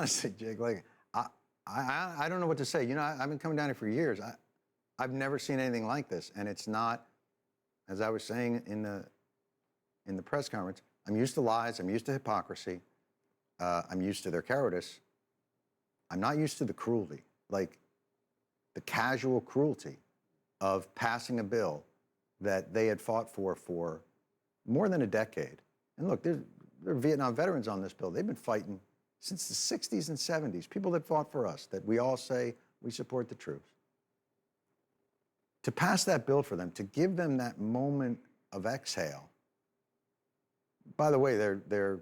honestly, Jake, like, I don't know what to say. You know, I've been coming down here for years. I've never seen anything like this. And it's not, as I was saying in the press conference, I'm used to lies. I'm used to hypocrisy. I'm used to their cowardice. I'm not used to the cruelty, like the casual cruelty of passing a bill that they had fought for more than a decade. And look, there are Vietnam veterans on this bill. They've been fighting since the 60s and 70s, people that fought for us, that we all say we support the troops. To pass that bill for them, to give them that moment of exhale. By the way, their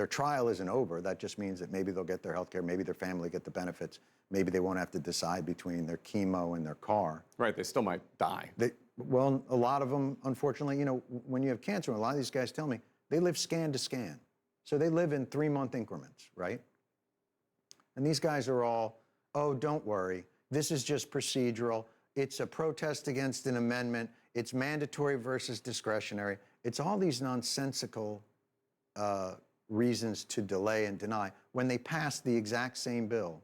trial isn't over. That just means that maybe they'll get their health care, maybe their family get the benefits, maybe they won't have to decide between their chemo and their car. Right, they still might die. Well, a lot of them, unfortunately, you know, when you have cancer, a lot of these guys tell me, they live scan to scan. So they live in 3-month increments, right? And these guys are all, oh, don't worry, this is just procedural. It's a protest against an amendment. It's mandatory versus discretionary. It's all these nonsensical reasons to delay and deny when they passed the exact same bill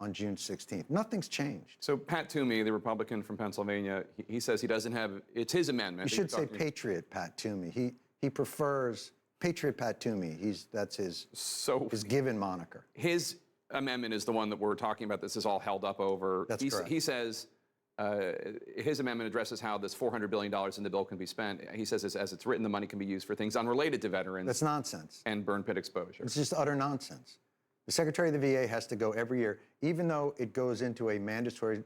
on June 16th. Nothing's changed. So Pat Toomey, the Republican from Pennsylvania, he says he doesn't have, it's his amendment. You should say Patriot Pat Toomey. He prefers Patriot Pat Toomey. That's his given moniker. His amendment is the one that we're talking about. This is all held up over. That's correct. He says his amendment addresses how this $400 billion in the bill can be spent. He says as it's written, the money can be used for things unrelated to veterans. That's nonsense. And burn pit exposure. It's just utter nonsense. The Secretary of the VA has to go every year, even though it goes into a mandatory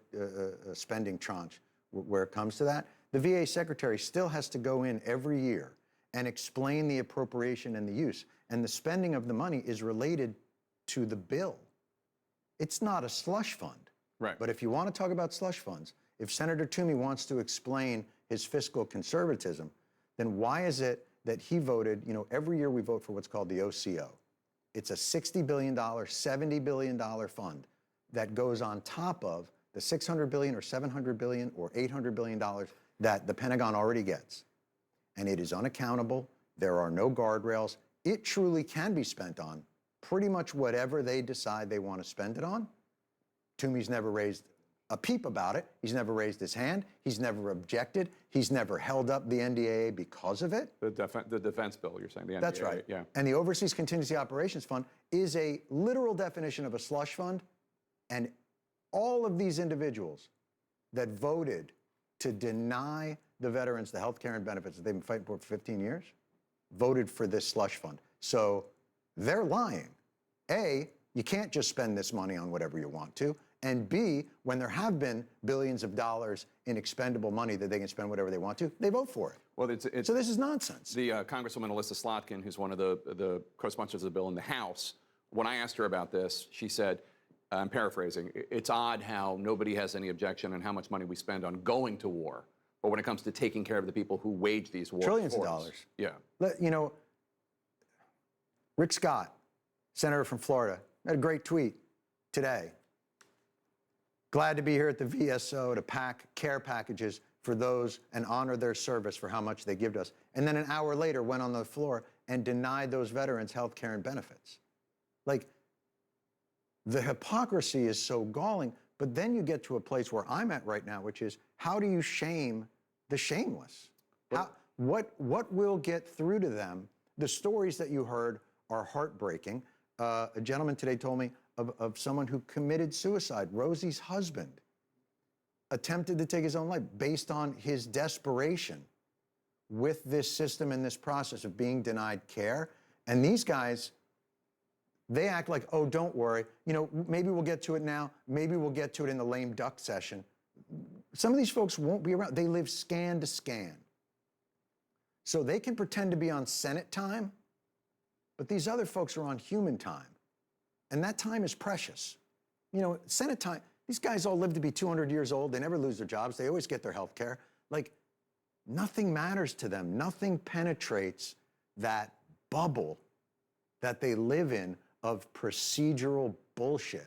spending tranche where it comes to that. The VA Secretary still has to go in every year and explain the appropriation and the use. And the spending of the money is related to the bill. It's not a slush fund. Right. But if you want to talk about slush funds, if Senator Toomey wants to explain his fiscal conservatism, then why is it that he voted, you know, every year we vote for what's called the OCO. It's a $60 billion, $70 billion fund that goes on top of the $600 billion or $700 billion or $800 billion that the Pentagon already gets. And it is unaccountable. There are no guardrails. It truly can be spent on pretty much whatever they decide they want to spend it on. Toomey's never raised a peep about it. He's never raised his hand. He's never objected. He's never held up the NDAA because of it. The defense bill, you're saying, the NDAA. That's right. Yeah. And the Overseas Contingency Operations Fund is a literal definition of a slush fund. And all of these individuals that voted to deny the veterans the health care and benefits that they've been fighting for 15 years voted for this slush fund. So they're lying. A, you can't just spend this money on whatever you want to. And B, when there have been billions of dollars in expendable money that they can spend whatever they want to, they vote for it. Well, so this is nonsense. The Congresswoman Alyssa Slotkin, who's one of the co-sponsors of the bill in the House, when I asked her about this, she said, I'm paraphrasing, it's odd how nobody has any objection on how much money we spend on going to war. But when it comes to taking care of the people who wage these wars. Trillions of dollars. Yeah. You know, Rick Scott, senator from Florida, had a great tweet today. Glad to be here at the VSO to pack care packages for those and honor their service for how much they give to us. And then an hour later went on the floor and denied those veterans health care and benefits. Like, the hypocrisy is so galling, but then you get to a place where I'm at right now, which is, how do you shame the shameless? What will get through to them? The stories that you heard are heartbreaking. A gentleman today told me of someone who committed suicide. Rosie's husband attempted to take his own life based on his desperation with this system and this process of being denied care. And these guys, they act like, oh, don't worry. You know, maybe we'll get to it now. Maybe we'll get to it in the lame duck session. Some of these folks won't be around. They live scan to scan. So they can pretend to be on Senate time, but these other folks are on human time. And that time is precious. You know, Senate time, these guys all live to be 200 years old. They never lose their jobs. They always get their health care. Like, nothing matters to them. Nothing penetrates that bubble that they live in of procedural bullshit.